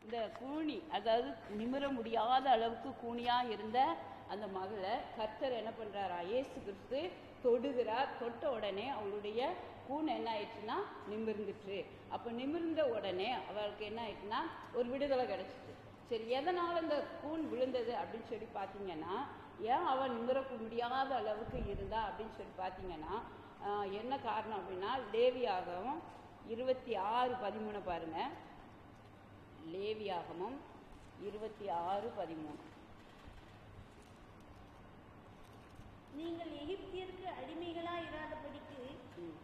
இந்த கூனி, அதாவது நிமிர முடியாத அளவுக்கு கூனியாக இருந்த அந்த மகளை கர்த்தர் என்ன பண்ணுறாரா, இயேசு கிறிஸ்து தொடுகிறார். தொட்ட உடனே அவளுடைய கூன் என்ன ஆயிடுச்சுன்னா நிமிர்ந்துச்சு. அப்போ நிமிர்ந்த உடனே அவளுக்கு என்ன ஆயிடுச்சுன்னா ஒரு விடுதலை கிடைச்சிச்சு. சரி, எதனால் இந்த கூன் விழுந்தது அப்படின்னு சொல்லி பார்த்தீங்கன்னா, ஏன் அவள் நிமிர முடியாத அளவுக்கு இருந்தா அப்படின்னு சொல்லி பார்த்தீங்கன்னா என்ன காரணம் அப்படின்னா, லேவியாகமம் 26:13 பாருங்க. லேவியாகமம் 26:13. நீங்கள் எகிப்தியருக்கு அடிமைகளாய் இராதபடிக்கு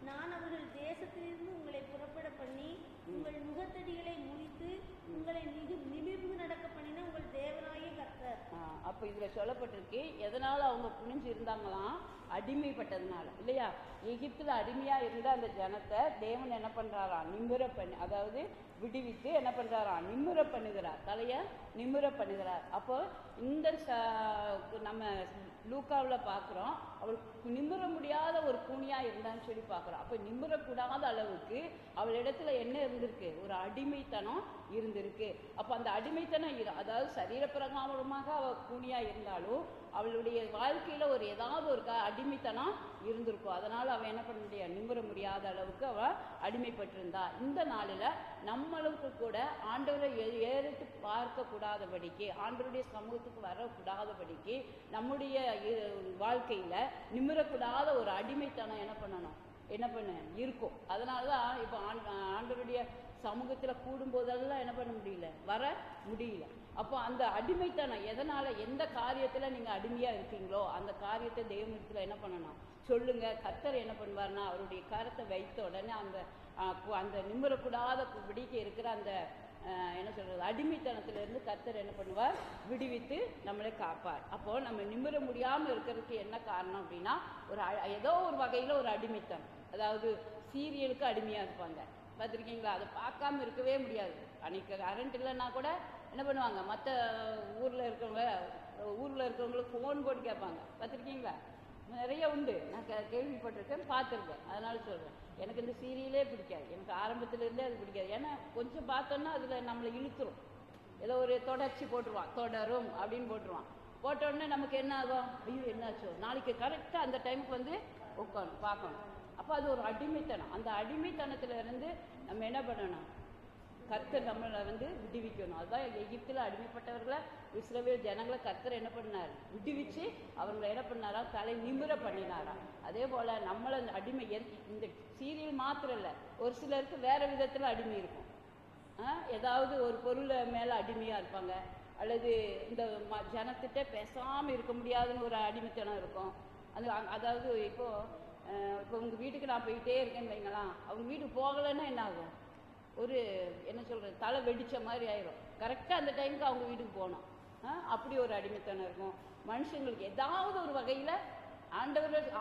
நான் அவர்கள் தேசத்திலிருந்து உங்களை புறப்பட பண்ணி உங்கள் நுகத்தடிகளை முறித்து உங்களை நிமிர்ந்து நடக்க பண்ணின உங்கள் தேவனாகிய கர்த்தர். அப்போ இதுல சொல்லப்பட்டிருக்கு, எதனால அவங்க குனிஞ்சு இருந்தாங்களாம், அடிமைப்பட்டதுனால இல்லையா. எகிப்துல அடிமையா இருந்த அந்த ஜனத்தை தேவன் என்ன பண்றாராம், நிமிர பண்ணி, அதாவது விடுவித்து என்ன பண்றாராம், நிமிர பண்ணுகிறார், தலைய நிமிர பண்ணுகிறார். அப்போ இந்த நம்ம லூக்காவில் பார்க்குறோம், அவள் நிமிர முடியாத ஒரு கூனியா இருந்தான்னு சொல்லி பார்க்குறோம். அப்போ நிமிரக்கூடாத அளவுக்கு அவள் இடத்துல என்ன இருந்திருக்கு, ஒரு அடிமைத்தனம் இருந்திருக்கு. அப்போ அந்த அடிமைத்தனம் அதாவது சரீரப்பிரகாரமாக அவள் கூனியா இருந்தாலும் அவளுடைய வாழ்க்கையில ஒரு ஏதாவது ஒரு அடிமைத்தனம் இருந்திருக்கும். அதனால அவள் என்ன பண்ண முடியாது, நிமிர முடியாத அளவுக்கு அவள் அடிமைப்பட்டிருந்தா. இந்த நாளில் நம்மளுக்கு கூட ஆண்டவரை ஏறிட்டு பார்க்க கூடாதபடிக்கு, ஆண்டவருடைய சமூகத்துக்கு வரக்கூடாதபடிக்கு நம்முடைய வாழ்க்கையில நிமிரக்கூடாத ஒரு அடிமைத்தனம் என்ன பண்ண இருக்கும். அதனாலதான் இப்போ ஆண்டவருடைய சமூகத்துல கூடும்போதெல்லாம் என்ன பண்ண முடியல, வர முடியல. அப்போ அந்த அடிமைத்தனம் எதனால, எந்த காரியத்துல நீங்க அடிமையா இருக்கீங்களோ அந்த காரியத்தை தெய்வத்துல என்ன பண்ணணும் சொல்லுங்க. கர்த்தர் என்ன பண்ணுவார்னா, அவருடைய கரத்தை வைத்த உடனே அந்த நிமிரக்கூடாத பிடிக்க இருக்கிற அந்த என்ன சொல்றது, அடிமைத்தனத்திலிருந்து கர்த்தர் என்ன பண்ணுவார், விடுவித்து நம்மளை காப்பார். அப்போ நம்ம நிமிர முடியாம இருக்கிறதுக்கு என்ன காரணம் அப்படின்னா, ஏதோ ஒரு வகையில ஒரு அடிமைத்தனம். அதாவது சீரியலுக்கு அடிமையா இருப்பாங்க, பார்த்துருக்கீங்களா? அதை பார்க்காம இருக்கவே முடியாது. அன்னைக்கு கரண்ட் இல்லைன்னா கூட என்ன பண்ணுவாங்க, மற்ற ஊரில் இருக்கிறவங்களுக்கு ஃபோன் போட்டு கேட்பாங்க, பார்த்துருக்கீங்களா? நிறைய உண்டு, நான் கேள்விப்பட்டிருக்கேன், பார்த்துருக்கேன். அதனால சொல்கிறேன், எனக்கு இந்த சீரியலே பிடிக்காது. எனக்கு ஆரம்பத்திலேருந்தே அது பிடிக்காது. ஏன்னா கொஞ்சம் பார்த்தோன்னா அதில் நம்மளை இழுத்துரும். ஏதோ ஒரு தொடர்ச்சி போட்டுருவான், தொடரும் அப்படின்னு போட்டுருவான். போட்டோடனே நமக்கு என்ன ஆகும், ஐயோ என்னாச்சோ, நாளைக்கு கரெக்டாக அந்த டைமுக்கு வந்து உட்காணும் பார்க்கணும். அப்போ அது ஒரு அடிமைத்தனம். அந்த அடிமைத்தனத்திலிருந்து நம்ம என்ன பண்ணணும், கர்த்தர் நம்மளை விடுவிக்கணும். அதுதான் எகிப்தில் அடிமைப்பட்டவர்களை, இஸ்ரவேல் ஜனங்களை கர்த்தர் என்ன பண்ணார், விடுவிச்சு அவங்களை என்ன பண்ணாரா, தலை நிமிர பண்ணினாரா. அதே போல் நம்மளை அடிமை, இந்த சீரியல் மாத்திரம் இல்லை, ஒரு சிலருக்கு வேறு விதத்தில் அடிமை இருக்கும். ஏதாவது ஒரு பொருளை மேலே அடிமையாக இருப்பாங்க, அல்லது இந்த ஜனத்திட்ட பேசாமல் இருக்க முடியாதுன்னு ஒரு அடிமைத்தனம் இருக்கும். அதாவது இப்போ உங்கள் வீட்டுக்கு நான் போயிட்டே இருக்கேன்னு வைங்களாம், அவங்க வீட்டுக்கு போகலைன்னா என்ன ஆகும், ஒரு என்ன சொல்கிறது, தலை வெடித்த மாதிரி ஆயிரும். கரெக்டாக அந்த டைமுக்கு அவங்க வீட்டுக்கு போகணும். அப்படி ஒரு அடிமைத்தனம் இருக்கும். மனுஷங்களுக்கு ஏதாவது ஒரு வகையில்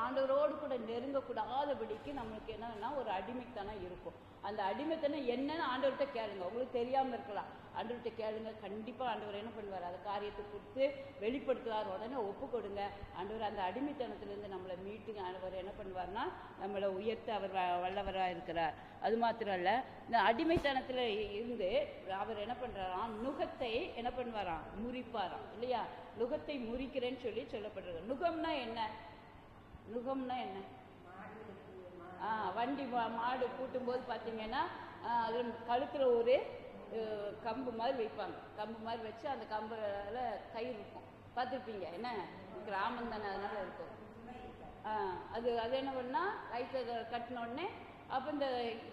ஆண்டவரோடு கூட நெருங்கக்கூடாதபடிக்கு நம்மளுக்கு என்னன்னா ஒரு அடிமைத்தனம் இருக்கும். அந்த அடிமைத்தனம் என்னன்னு ஆண்டவர்கிட்ட கேளுங்க. உங்களுக்கு தெரியாமல் இருக்கலாம், ஆண்டவர்கிட்ட கேளுங்க. கண்டிப்பாக ஆண்டவர் என்ன பண்ணுவார், அந்த காரியத்தை கொடுத்து வெளிப்படுத்துவார். உடனே ஒப்பு கொடுங்க. ஆண்டவர் அந்த அடிமைத்தனத்திலேருந்து நம்மளை மீட்டு ஆண்டவர் என்ன பண்ணுவார்னா நம்மளை உயர்த்த அவர் வல்லவராக இருக்கிறார். அது மாத்திரம் இல்லை, இந்த அடிமைத்தனத்தில் இருந்து அவர் என்ன பண்ணுறாராம், நுகத்தை என்ன பண்ணுவாராம், முறிப்பாராம் இல்லையா. நுகத்தை முறிக்கிறேன்னு சொல்லப்படுறது. நுகம்னா என்ன, நுகம்னா என்ன, வண்டி மாடு கூட்டும்போது பார்த்தீங்கன்னா அது கழுத்தில் ஒரு கம்பு மாதிரி வைப்பாங்க. கம்பு மாதிரி வச்சு அந்த கம்பில் கயிறு இருக்கும், பார்த்துருப்பீங்க. என்ன கிராமம் தானே, அதனால இருக்கும். அது என்ன பண்ணால் கயிற்றை கட்டினோடனே அப்போ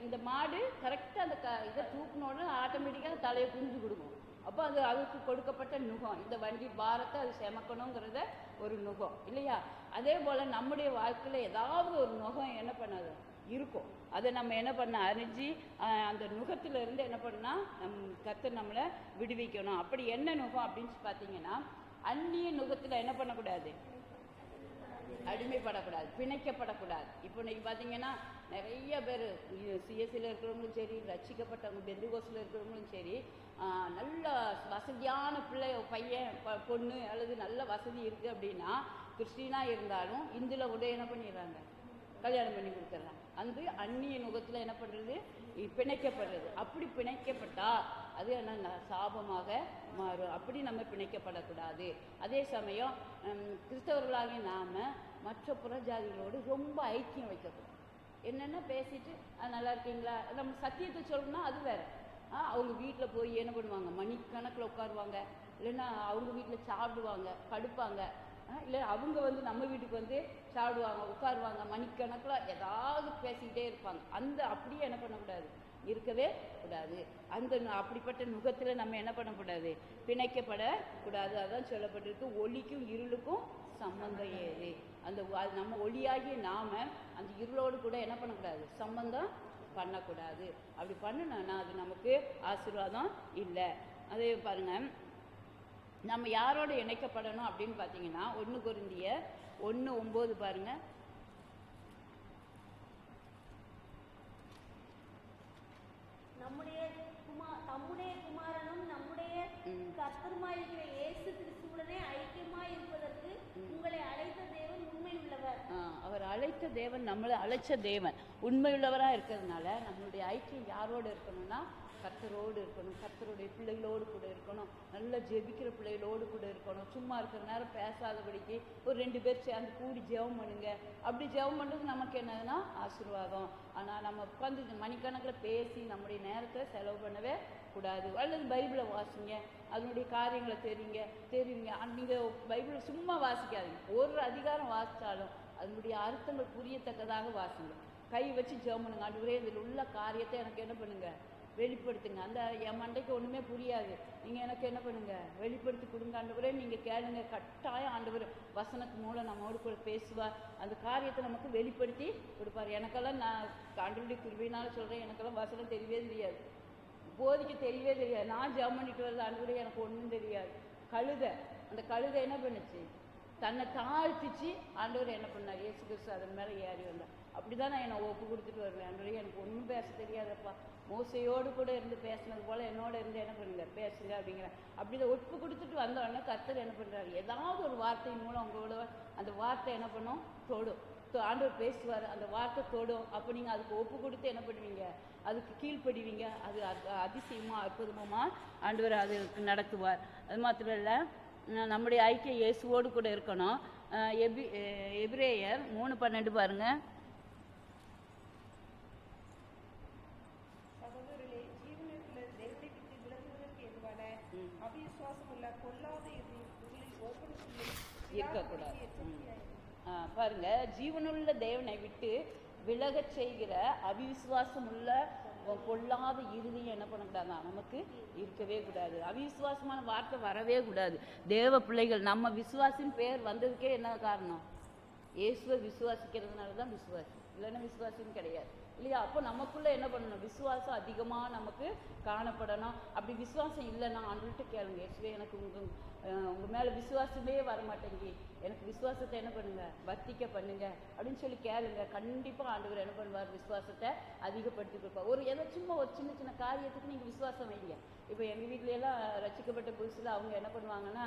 இந்த மாடு கரெக்டாக அந்த இதை தூக்கினோடனே ஆட்டோமேட்டிக்காக தலையை குஞ்சு கொடுக்கும். அப்போ அதுக்கு கொடுக்கப்பட்ட நுகம். இந்த வண்டி பாரத்தை அது செமக்கணுங்கிறத ஒரு நுகம் இல்லையா. அதே போல் நம்முடைய வாழ்க்கையில் ஏதாவது ஒரு நுகம் என்ன பண்ணாது இருக்கும். அதை நம்ம என்ன பண்ண அறிஞ்சு அந்த நுகத்திலிருந்து என்ன பண்ணால் கர்த்தர் நம்மளை விடுவிக்கணும். அப்படி என்ன நுகம் அப்படின்னு பார்த்தீங்கன்னா, அந்நிய நுகத்தில் என்ன பண்ணக்கூடாது, அடிமைப்படக்கூடாது, பிணைக்கப்படக்கூடாது. இப்போ இன்னைக்கு பார்த்தீங்கன்னா நிறைய பேர் சிஎஸ்சியில் இருக்கிறவங்களும் சரி, ரட்சிக்கப்பட்டவங்க பெந்தகோஸ்தில் இருக்கிறவங்களும் சரி, நல்ல வசதியான பையன் பொண்ணு அல்லது நல்ல வசதி இருக்குது அப்படின்னா கிறிஸ்டினாக இருந்தாலும் இந்துல கூட என்ன பண்ணிடுறாங்க, கல்யாணம் பண்ணி கொடுத்துட்றாங்க. அந்த அந்நிய நுகத்தில் என்ன பண்ணுறது, பிணைக்கப்படுறது. அப்படி பிணைக்கப்பட்டா அது என்ன சாபமாக மாறும். அப்படி நம்ம பிணைக்கப்படக்கூடாது. அதே சமயம் கிறிஸ்தவர்களாகிய நாம் மற்ற புறஜாதிகளோடு ரொம்ப ஐக்கியம் வைக்கக்கூடாது. என்னென்ன பேசிட்டு நல்லா இருக்கீங்களா, நம்ம சத்தியத்தை சொல்லணும்னா அது வேற. அவங்க வீட்டில் போய் என்ன பண்ணுவாங்க, மணிக்கணக்கில் உட்காருவாங்க, இல்லைன்னா அவங்க வீட்டில் சாப்பிடுவாங்க, படுப்பாங்க, இல்லை அவங்க நம்ம வீட்டுக்கு சாப்பிடுவாங்க, உட்காருவாங்க, மணிக்கணக்கில் ஏதாவது பேசிக்கிட்டே இருப்பாங்க. அப்படியே என்ன பண்ணக்கூடாது, இருக்கவே கூடாது. அப்படிப்பட்ட நுகத்தில் நம்ம என்ன பண்ணக்கூடாது, பிணைக்கப்படக்கூடாது. அதான் சொல்லப்பட்டிருக்கு, ஒளிக்கும் இருளுக்கும் சம்பந்தம் ஏது. நம்ம ஒளியாகிய நாம அந்த இருளோடு கூட என்ன பண்ணக்கூடாது, சம்பந்தம் பண்ணக்கூடாது. அப்படி பண்ணணும்னா அது நமக்கு ஆசீர்வாதம் இல்லை. அதே பாருங்க, நம்ம யாரோட இணைக்கப்படணும் அப்படின்னு பார்த்தீங்கன்னா 1 கொரிந்தியர் 1:9 பாருங்க. தம்முடைய குமாரனும் நம்முடைய கர்த்தருமாயிருக்கிற இயேசு கிறிஸ்துவுடனே ஐக்கியமாய் இருப்பதற்கு உங்களை அழைத்த தேவன் உண்மையுள்ளவர். அவர் அழைத்த தேவன், நம்மளை அழைச்ச தேவன் உண்மையுள்ளவராக இருக்கிறதுனால நம்மளுடைய ஐக்கியம் யாரோடு இருக்கணும்னா கர்த்தரோடு இருக்கணும். கர்த்தருடைய பிள்ளைகளோடு கூட இருக்கணும். நல்லா ஜெபிக்கிற பிள்ளைகளோடு கூட இருக்கணும். சும்மா இருக்கிற நேரம் பேசாதபடிக்கு ஒரு 2 பேர் சேர்ந்து கூடி ஜெபம் பண்ணுங்க. அப்படி ஜெபம் பண்ணுறது நமக்கு என்னதுன்னா ஆசீர்வாதம். ஆனால் நம்ம உட்காந்து மணிக்கணக்கில் பேசி நம்முடைய நேரத்தை செலவு பண்ணவே கூடாது. அல்லது பைபிளை வாசிங்க, அதனுடைய காரியங்களை தெரியுங்க. நீங்கள் பைபிளை சும்மா வாசிக்காதீங்க. ஒரு அதிகாரம் வாசித்தாலும் அதனுடைய அர்த்தங்கள் புரியத்தக்கதாக வாசிங்க. கை வச்சு ஜெபம் பண்ணுங்க. ஆண்டவரே இதில் உள்ள காரியத்தை எனக்கு என்ன பண்ணுங்க, வெளிப்படுத்துங்க. என் மண்டைக்கு ஒன்றுமே புரியாது, நீங்கள் எனக்கு என்ன பண்ணுங்க, வெளிப்படுத்தி கொடுங்க ஆண்டவரே. நீங்கள் கேளுங்க, கட்டாயம் ஆண்டவர் வசனத்து மூலம் நம்மோடு கூட பேசுவார். அந்த காரியத்தை நமக்கு வெளிப்படுத்தி கொடுப்பார். எனக்கெல்லாம் நான் ஆண்டவருடைய கிருபையினால சொல்கிறேன், எனக்கெல்லாம் வசனம் தெரியவே தெரியாது, போதிக்க தெரியவே தெரியாது. நான் ஜெபம் பண்ணிட்டு வரது ஆண்டவரே எனக்கு ஒன்றும் தெரியாது. அந்த கழுதை என்ன பண்ணுச்சு, தன்னை தாழ்த்திச்சு ஆண்டவர் என்ன பண்ணார், இயேசு கிறிஸ்து அதன் மேலே ஏறி வந்தார். அப்படி தான் நான் என்னை ஒப்பு கொடுத்துட்டு வருவேன். ஆண்டவரே எனக்கு ஒன்றும் பேச தெரியாதப்பா, மோசையோடு கூட இருந்து பேசினது போல் என்னோட இருந்து என்ன பண்ணுங்க, பேசுங்க அப்படிங்கிறேன். அப்படி இதை ஒப்பு கொடுத்துட்டு வந்தோடனே கர்த்தர் என்ன பண்ணுறாரு, ஏதாவது ஒரு வார்த்தையின் மூலம் உங்களோட அந்த வார்த்தை என்ன பண்ணும், தொடும். ஆண்டவர் பேசுவார், அந்த வார்த்தை தொடும். அப்போ நீங்கள் அதுக்கு ஒப்பு கொடுத்து என்ன பண்ணுவீங்க, அதுக்கு கீழ்ப்படுவீங்க. அது அதிசயமாக அற்புதமாக ஆண்டவர் அதுக்கு நடத்துவார். அது மாத்திரம் இல்லை, நம்முடைய ஐக்கிய இயேசுவோடு கூட இருக்கணும். எபிரேயர் 3:12 பாருங்க. இருக்கக்கூடாது. பாருங்க, ஜீவனுள்ள தேவனை விட்டு விலகச் செய்கிற அவிசுவாசம் உள்ள பொல்லாத இறுதியும் என்ன பண்ணக்கூடாது, நமக்கு இருக்கவே கூடாது. அவிசுவாசமான வார்த்தை வரவே கூடாது. தேவ பிள்ளைகள் நம்ம விசுவாசின் பேர் வந்ததுக்கே என்ன காரணம், இயேசுவை விசுவாசிக்கிறதுனால தான் விசுவாசி, இல்லைன்னா விசுவாசின்னு கிடையாது இல்லையா? அப்போ நமக்குள்ளே என்ன பண்ணணும், விசுவாசம் அதிகமாக நமக்கு காணப்படணும். அப்படி விசுவாசம் இல்லைன்னா ஆண்டுகிட்ட கேளுங்க, இயேசுவே எனக்கு உங்கள் மேலே விசுவாசமே வரமாட்டேங்கி, எனக்கு விசுவாசத்தை என்ன பண்ணுங்க, வர்த்திக்க பண்ணுங்க அப்படின்னு சொல்லி கேளுங்க. கண்டிப்பாக ஆண்டவர் என்ன பண்ணுவார், விசுவாசத்தை அதிகப்படுத்தி கொடுப்பார். ஏதோ சும்மா ஒரு சின்ன சின்ன காரியத்துக்கு நீங்கள் விசுவாசம் வைங்க. இப்போ எங்கள் வீட்லையெல்லாம் ரசிக்கப்பட்ட புதுசில் அவங்க என்ன பண்ணுவாங்கன்னா,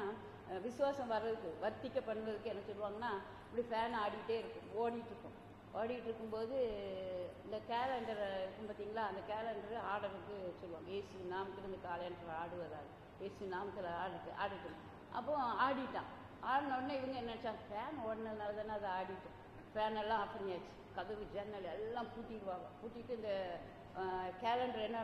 விசுவாசம் வர்றதுக்கு வர்த்திக்க பண்ணுறதுக்கு என்ன சொல்லுவாங்கன்னா, இப்படி ஃபேன் ஆடிக்கிட்டே இருக்கும், ஓடிட்டு இருக்கும்போது இந்த கேலண்டர் இருக்கும் பார்த்தீங்களா, அந்த கேலண்டர் ஆடுறதுக்கு சொல்லுவாங்க. இயேசு நாமத்தில் இந்த கேலண்டர் ஆடுவதால், இயேசு நாமத்தில் ஆடிட்டு அப்போ ஆடிட்டான். ஆடினோடனே இவங்க என்ன நினச்சாங்க, ஃபேன் ஓடினதுனால தானே அதை ஆடிட்டோம். ஃபேன் எல்லாம் ஆஃப் பண்ணியாச்சு, கதவு ஜன்னல் எல்லாம் பூட்டிடுவாங்க. பூட்டிட்டு இந்த கேலண்டர் என்ன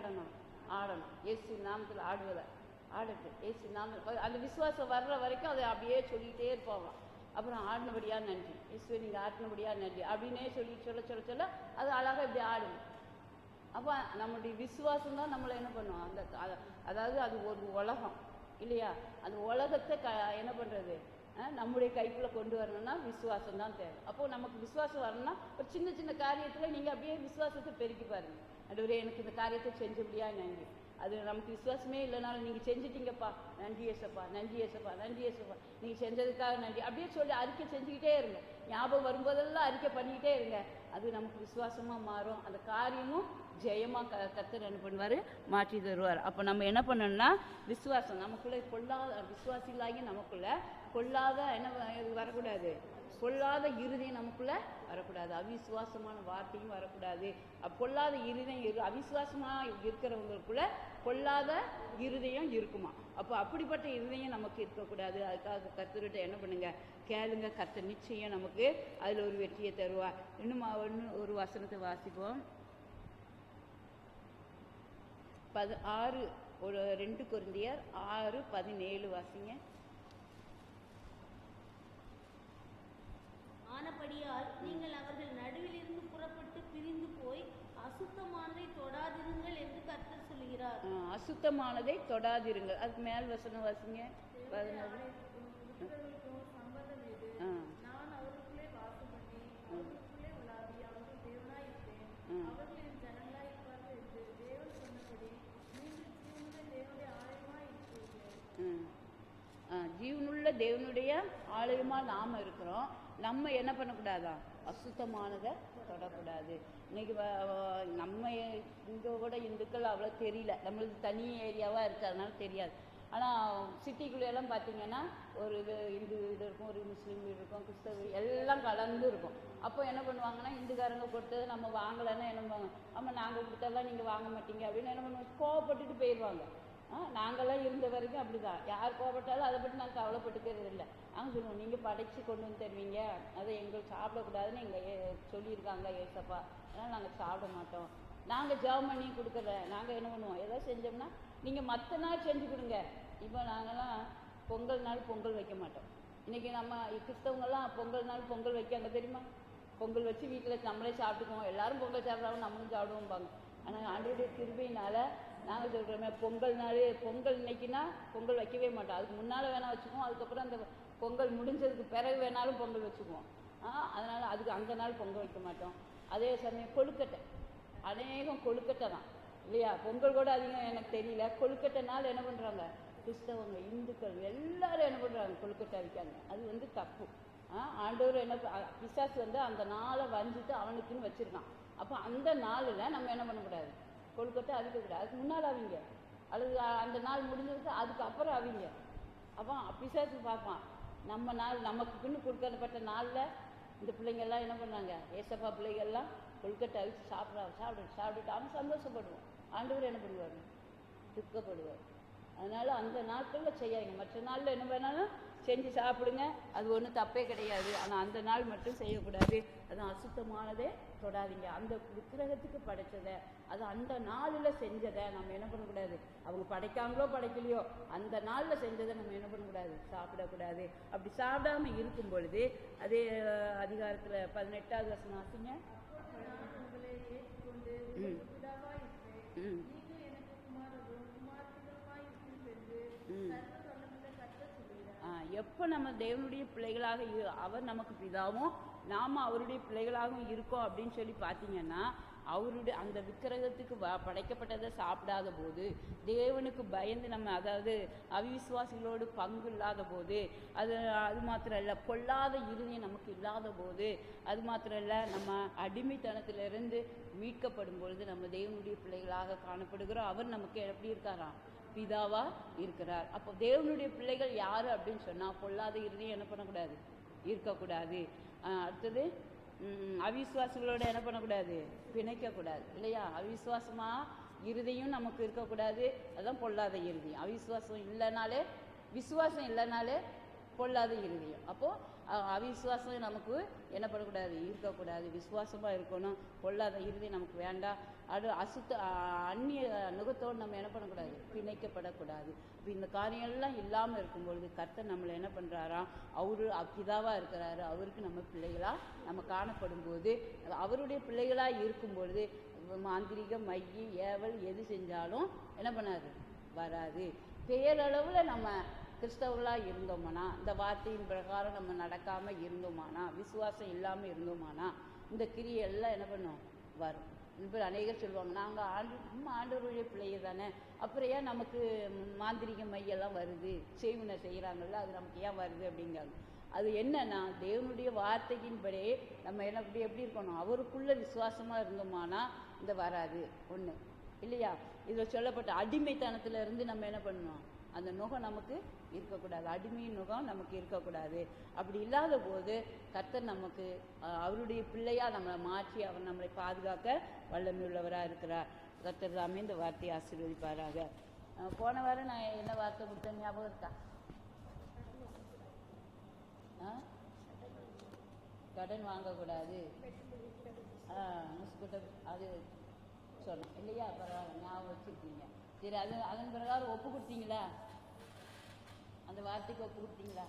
ஆடணும், இயேசு நாமத்தில் ஆடட்டு இயேசு நாமத்தில். அந்த விசுவாசம் வர்ற வரைக்கும் அதை அப்படியே சொல்லிகிட்டே இருப்பாங்க. அப்புறம் ஆடினபடியா நன்றி, இயேசுவை நீங்கள் ஆடினபடியா நன்றி அப்படின்னே சொல்ல அது அழகாக இப்படி ஆடும். அப்போ நம்மளுடைய விசுவாசம் தான் நம்மளை என்ன பண்ணுவோம், அதாவது அது ஒரு உலகம் இல்லையா, அந்த உலகத்தை என்ன பண்ணுறது, நம்முடைய கைக்குள்ளே கொண்டு வரணும்னா விசுவாசம் தான் தேவை. அப்போது நமக்கு விசுவாசம் வரணும்னா ஒரு சின்ன சின்ன காரியத்தில் நீங்கள் அப்படியே விசுவாசத்தை பெருக்கி பாருங்கள். ஆண்டவரே எனக்கு இந்த காரியத்தை செஞ்சபடியா நன்றி. அது நமக்கு விசுவாசமே இல்லைனாலும் நீங்கள் செஞ்சிட்டீங்கப்பா, நன்றி ஏசப்பா, நன்றி ஏசப்பா, நன்றி ஏசப்பா, நீங்கள் செஞ்சதுக்காக நன்றி அப்படியே சொல்லி அறிக்கை செஞ்சுக்கிட்டே இருங்க. ஞாபகம் வரும்போதெல்லாம் அறிக்கை பண்ணிக்கிட்டே இருங்க. அது நமக்கு விசுவாசமாக மாறும், அந்த காரியமும் ஜெயமாக கர்த்தர் என்ன பண்ணுவார், மாற்றி தருவார். அப்போ நம்ம என்ன பண்ணணும்னா விசுவாசம் நமக்குள்ளே பொல்லாத விசுவாசிகளாகி நமக்குள்ளே பொல்லாத என்ன வரக்கூடாது, பொல்லாத இருதயம் நமக்குள்ளே வரக்கூடாது, அவிசுவாசமான வார்த்தையும் வரக்கூடாது. பொல்லாத இருதயம் அவிசுவாசமாக இருக்கிறவங்களுக்குள்ள பொல்லாத இருதயம் இருக்குமா. அப்போ அப்படிப்பட்ட இருதயம் நமக்கு இருக்கக்கூடாது. அதுக்காக கர்த்தர்கிட்ட என்ன பண்ணுங்க, கேளுங்க, கர்த்தர் நிச்சயம் நமக்கு அதில் ஒரு வெற்றியை தருவார். இன்னும் ஒரு வசனத்தை வாசிப்போம். 2 கொரிந்தியர் 6:17 வாசிங்க. ஆனபடியால் நீங்கள் அவர்கள் நடுவிலிருந்து புறப்பட்டு பிரிந்து போய் அசுத்தமானதை தொடாதிருங்கள் என்று கர்த்தர் சொல்கிறார். அசுத்தமானதை தொடாதிருங்கள். அதுக்கு மேல் வசனம் வாசிங்க. நான் அவர்களுக்குள்ளே வாசம் பண்ணி அவர்களுக்குள்ளே உலாவி அவர்கள் தேவனாய் இருப்பேன், அவர்கள் என் ஜனங்களாய் இருப்பார்கள் என்று தேவன் சொன்னபடி நீங்கள் ஜீவனுள்ள தேவனுடைய ஆலயமாய் இருக்கிறீர்கள். ஜீவனுள்ள தேவனுடைய ஆலயமா நாம இருக்கிறோம். நம்ம என்ன பண்ணக்கூடாதா, அசுத்தமானதை தொடக்கூடாது. இன்னைக்கு நம்ம இங்கே கூட இந்துக்கள் அவ்வளோ தெரியல, நம்மளுக்கு தனி ஏரியாவாக இருக்குது, அதனால தெரியாது. ஆனால் சிட்டிக்குள்ளேயெல்லாம் பார்த்தீங்கன்னா ஒரு இந்து வீடு இருக்கும், ஒரு முஸ்லீம் வீடு இருக்கும், கிறிஸ்தவ வீடு எல்லாம் கலந்து இருக்கும். அப்போ என்ன பண்ணுவாங்கன்னா இந்துக்காரங்க கொடுத்தது நம்ம வாங்கலைன்னா என்ன பண்ணுவாங்க, ஆமாம் நாங்கள் கொடுத்தெல்லாம் நீங்கள் வாங்க மாட்டீங்க அப்படின்னு என்ன பண்ணுவாங்க, கோவப்பட்டுட்டு போயிடுவாங்க. நாங்கள்லாம் இருந்த வரைக்கும் அப்படி தான், யார் கோவப்பட்டாலும் அதை பற்றி நாங்கள் கவலைப்பட்டுக்கிறது இல்லை. நாங்கள் சொல்லுவோம், நீங்கள் படைச்சி கொண்டு வந்து தருவீங்க, அதை எங்களுக்கு சாப்பிடக்கூடாதுன்னு எங்கள் சொல்லியிருக்காங்க ஏசப்பா, அதனால் நாங்கள் சாப்பிட மாட்டோம். நாங்கள் ஜெபம் பண்ணி கொடுக்குற நாங்கள் என்ன பண்ணுவோம், ஏதாவது செஞ்சோம்னா நீங்கள் மற்ற நாள் செஞ்சு கொடுங்க. இப்போ நாங்கள்லாம் பொங்கல் நாள் பொங்கல் வைக்க மாட்டோம். இன்றைக்கி நம்ம கிறிஸ்தவங்கெல்லாம் பொங்கல் நாள் பொங்கல் வைக்காங்க தெரியுமா, பொங்கல் வச்சு வீட்டில் நம்மளே சாப்பிட்டுக்குவோம், எல்லோரும் பொங்கல் சாப்பிட்றாங்க நம்மளும் சாப்பிடுவோம்பாங்க. ஆனால் ஆண்டவருடைய கிருபையினால் நாங்கள் சொல்கிறோமே பொங்கல் நாள் பொங்கல் இன்னைக்குன்னா பொங்கல் வைக்கவே மாட்டோம், அதுக்கு முன்னால் வேணால் வச்சுக்குவோம், அதுக்கப்புறம் அந்த பொங்கல் முடிஞ்சதுக்கு பிறகு வேணாலும் பொங்கல் வச்சுக்குவோம். அதனால் அதுக்கு அந்த நாள் பொங்கல் வைக்க மாட்டோம். அதே சமயம் கொழுக்கட்டை, அநேகம் கொழுக்கட்டை தான் இல்லையா, பொங்கல் கூட அதிகம் எனக்கு தெரியல. கொழுக்கட்டை நாள் என்ன பண்ணுறாங்க கிறிஸ்தவங்க இந்துக்கள் எல்லாரும் என்ன பண்ணுறாங்க, கொழுக்கட்டை வைக்காங்க. அது தப்பு. ஆண்டவர் என்ன பிசாசு அந்த நாளை வஞ்சிட்டு அவனுக்குன்னு வச்சுருக்கான். அப்போ அந்த நாளில் நம்ம என்ன பண்ணக்கூடாது, கொழுக்கட்டை அவிக்கக்கூடாது. அதுக்கு முன்னால் அவிங்க, அல்லது அந்த நாள் முடிஞ்சதுக்கு அதுக்கப்புறம் அவிங்க. அப்போ பிசாசு பார்ப்பான், நம்ம நாள் நமக்குன்னு கொடுக்கப்பட்ட நாளில் இந்த பிள்ளைங்கள்லாம் என்ன பண்ணாங்க, ஏசப்பா பிள்ளைகள்லாம் கொழுக்கட்டை அவிச்சு சாப்பிட்டுட்டு அவன் சந்தோஷப்படுவான். ஆண்டவர் என்ன பண்ணுவார், துக்கப்படுவார். அதனால் அந்த நாட்களில் செய்யாதீங்க, மற்ற நாளில் என்ன வேணாலும் செஞ்சு சாப்பிடுங்க, அது ஒன்றும் தப்பே கிடையாது. ஆனால் அந்த நாள் மட்டும் செய்யக்கூடாது, அதுவும் அசுத்தமானதே தொடாதீங்க. அந்த விக்கிரகத்துக்கு படைச்சதை, அது அந்த நாளில் செஞ்சதை நம்ம என்ன பண்ணக்கூடாது, அவங்க படைக்காங்களோ படைக்கலையோ அந்த நாளில் செஞ்சதை நம்ம என்ன பண்ணக்கூடாது, சாப்பிடக்கூடாது. அப்படி சாப்பிடாமல் இருக்கும் பொழுது அதே அதிகாரத்தில் 18வது வசனம் ஆச்சுங்க. எப்போ நம்ம தேவனுடைய பிள்ளைகளாக அவர் நமக்கு பிதாவும் நாம் அவருடைய பிள்ளைகளாகவும் இருக்கோம் அப்படின்னு சொல்லி பார்த்தீங்கன்னா, அவருடைய அந்த விக்கிரகத்துக்கு படைக்கப்பட்டதை சாப்பிடாத போது, தேவனுக்கு பயந்து நம்ம அதாவது அவிசுவாசிகளோடு பங்கு இல்லாத போது, அது மாத்திரம் இல்லை, பொல்லாத இருதயம் நமக்கு இல்லாத போது, அது மாத்திரம் இல்லை, நம்ம அடிமைத்தனத்திலிருந்து மீட்கப்படும் பொழுது நம்ம தேவனுடைய பிள்ளைகளாக காணப்படுகிறோம். அவர் நமக்கு எப்படி இருக்காராம், பிதாவா இருக்கிறார். அப்போ தேவனுடைய பிள்ளைகள் யாரு அப்படின்னு சொன்னால் பொல்லாத இருதயம் என்ன பண்ணக்கூடாது, இருக்கக்கூடாது. அடுத்தது அவிசுவாசிகளோட என்ன பண்ணக்கூடாது, பிணைக்கக்கூடாது இல்லையா. அவிசுவாசமாக இருதயம் நமக்கு இருக்கக்கூடாது, அதுதான் பொல்லாத இருதயம். அவிசுவாசம் இல்லைனாலே, விசுவாசம் இல்லைனாலே பொல்லாத இருதயம். அப்போது அவிசுவாசம் நமக்கு என்ன பண்ணக்கூடாது, இருக்கக்கூடாது, விசுவாசமாக இருக்கணும். பொல்லாத இருதயம் நமக்கு வேண்டாம். அது அந்நிய நுகத்தோடு நம்ம என்ன பண்ணக்கூடாது, பிணைக்கப்படக்கூடாது. இப்போ இந்த காரியங்கள்லாம் இல்லாமல் இருக்கும்பொழுது கர்த்தர் நம்மளை என்ன பண்ணுறாராம், அவரு பிதாவாக இருக்கிறாரு, அவருக்கு நம்ம பிள்ளைகளாக நம்ம காணப்படும் போது, அவருடைய பிள்ளைகளாக இருக்கும்பொழுது மாந்திரிக மைய ஏவல் எது செஞ்சாலும் என்ன பண்ணாது, வராது. பேரளவில் நம்ம கிறிஸ்தவர்களாக இருந்தோமானா, இந்த வார்த்தையின் பிரகாரம் நம்ம நடக்காமல் இருந்தோமானா, விசுவாசம் இல்லாமல் இருந்தோமானா, இந்த கிரியெல்லாம் என்ன பண்ணும், வரும். இப்போ அநேகர் சொல்லுவாங்க, நாங்கள் ஆண்டவருடைய பிள்ளைய தானே, அப்புறம் ஏன் நமக்கு மாந்திரிக மையெல்லாம் வருது, செய்வினை செய்கிறாங்கல்ல, அது நமக்கு ஏன் வருது அப்படிங்காங்க. அது என்னன்னா, தேவனுடைய வார்த்தையின்படி நம்ம என்ன எப்படி இருக்கணும், அவருக்குள்ள விசுவாசமாக இருந்தோமானா இந்த வராது ஒன்று இல்லையா. இதில் சொல்லப்பட்ட அடிமைத்தனத்துல இருந்து நம்ம என்ன பண்ணணும், அந்த நுகம் நமக்கு இருக்கக்கூடாது, அடிமையின் நுகம் நமக்கு இருக்கக்கூடாது. அப்படி இல்லாத போது கர்த்தர் நமக்கு அவருடைய பிள்ளையா நம்மளை மாற்றி அவர் நம்மளை பாதுகாக்க வல்லமையுள்ளவராக இருக்கிறார். கர்த்தர் தாமே இந்த வார்த்தையை ஆசீர்வதிப்பாராக. போன வாரம் நான் என்ன வார்த்தை கொடுத்தேன் ஞாபகம் இருக்கா? கடன் வாங்கக்கூடாது, அது சொன்னேன் இல்லையா. பரவாயில்ல, ஞாபகம் வச்சுருக்கீங்க. சரி, அதன் பிரகாரம் ஒப்பு கொடுத்தீங்களா? அந்த வார்த்தைக்கு ஒப்பு கொடுத்தீங்களா?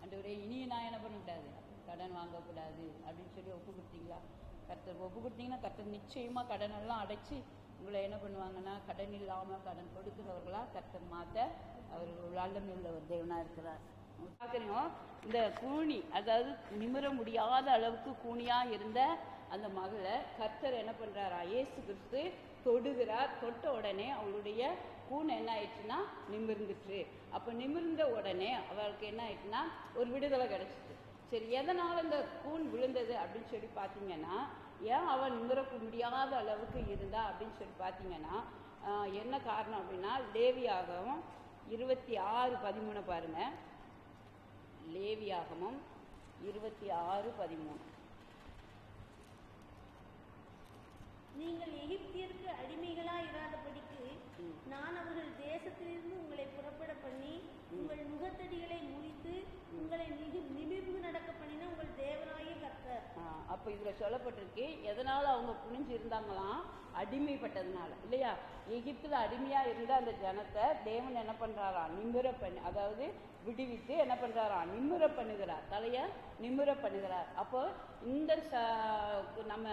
ஆண்டவரே, இனியும் நான் என்ன பண்ணக்கூடாது, கடன் வாங்கக்கூடாது அப்படின்னு சொல்லி ஒப்பு கொடுத்தீங்களா? கர்த்தர் ஒப்பு கொடுத்தீங்கன்னா கர்த்தர் நிச்சயமாக கடனெல்லாம் அடைச்சி உங்களை என்ன பண்ணுவாங்கன்னா, கடன் இல்லாமல் கடன் கொடுக்குறவர்களாக கர்த்தர் மாற்ற அவர் வல்லமையுள்ள ஒரு தேவனாக இருக்கிறார். பார்க்குறோம், இந்த கூனி, அதாவது நிமிர முடியாத அளவுக்கு கூனியாக இருந்த அந்த மகளை கர்த்தர் என்ன பண்ணுறாரா, இயேசு கிறிஸ்து தொடுகிறார். தொட்ட உடனே அவளுடைய கூன் என்ன ஆயிடுச்சுன்னா நிமிர்ந்துச்சு. அப்போ நிமிர்ந்த உடனே அவளுக்கு என்ன ஆயிடுச்சுன்னா ஒரு விடுதலை கிடைச்சிச்சு. சரி, எதனால் இந்த கூன் விழுந்தது அப்படின்னு சொல்லி பார்த்தீங்கன்னா, ஏன் அவள் நிமிர முடியாத அளவுக்கு இருந்தா அப்படின்னு சொல்லி பார்த்தீங்கன்னா, என்ன காரணம் அப்படின்னா, லேவியாகமம் 26:13 பாருங்க. லேவியாகமம் 26:13. நீங்கள் எகிப்தியருக்கு அடிமைகளாய் இராதபடிக்கு நான் அவர்கள் தேசத்திலிருந்து உங்களை புறப்பட பண்ணி உங்கள் முகத்தடிகளை முறித்து உங்களை நிமிர்ந்து நடக்க பண்ணின உங்கள் தேவனாகிய கர்த்தர். அப்போ இதில் சொல்லப்பட்டிருக்கு, எதனால அவங்க புனிஞ்சு இருந்தாங்களாம், அடிமைப்பட்டதுனால இல்லையா. எகிப்தில் அடிமையாக இருந்த அந்த ஜனத்தை தேவன் என்ன பண்ணுறாராம், நிமிர பண்ணி, அதாவது விடுவித்து என்ன பண்ணுறாராம், நிமிர பண்ணுகிறார், தலையை நிமிர பண்ணுகிறார். அப்போ இந்த நம்ம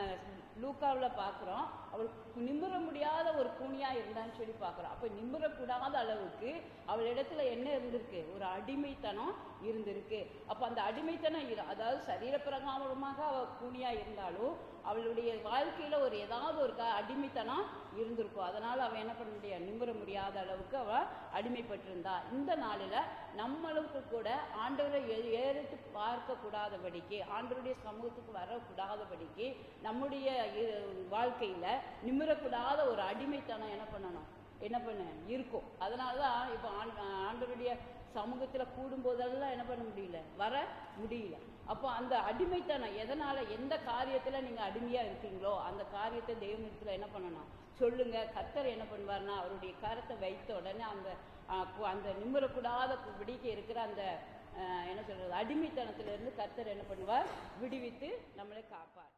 லூக்காவில் பார்க்குறோம், அவள் நிமிர முடியாத ஒரு கூனியாக இருந்தான்னு சொல்லி பார்க்குறோம். அப்போ நிமிரக்கூடாத அளவுக்கு அவள் இடத்துல என்ன இருந்திருக்கு, ஒரு அடிமைத்தனம் இருந்திருக்கு. அப்போ அந்த அடிமைத்தனம் அதாவது சரீரப்பிரகாரமாக அவள் கூனியாக இருந்தாலும் அவளுடைய வாழ்க்கையில் ஒரு ஏதாவது ஒரு அடிமைத்தனம் இருந்திருக்கும். அதனால் அவள் என்ன பண்ண முடியாது, நிமிர முடியாத அளவுக்கு அவள் அடிமைப்பட்டிருந்தா. இந்த நாளில் நம்மளுக்கு கூட ஆண்டவரை ஏறிட்டு பார்க்கக்கூடாதபடிக்கு, ஆண்டவருடைய சமூகத்துக்கு வரக்கூடாதபடிக்கு நம்முடைய வாழ்க்கையில் நிமிரக்கூடாத ஒரு அடிமைத்தனம் என்ன பண்ண இருக்கும். அதனால தான் இப்போ ஆண்டவருடைய சமூகத்தில் கூடும்போதெல்லாம் என்ன பண்ண முடியல, வர முடியல. அப்போ அந்த அடிமைத்தனம் எதனால், எந்த காரியத்தில் நீங்கள் அடிமையாக இருக்கீங்களோ அந்த காரியத்தை தெய்வத்தில் என்ன பண்ணணும் சொல்லுங்க. கர்த்தர் என்ன பண்ணுவார்னா, அவருடைய கரத்தை வைத்த உடனே அந்த நிமிரக்கூடாத பிடிக்க இருக்கிற அந்த என்ன சொல்கிறது அடிமைத்தனத்திலிருந்து கர்த்தர் என்ன பண்ணுவார், விடுவித்து நம்மளை காப்பார்.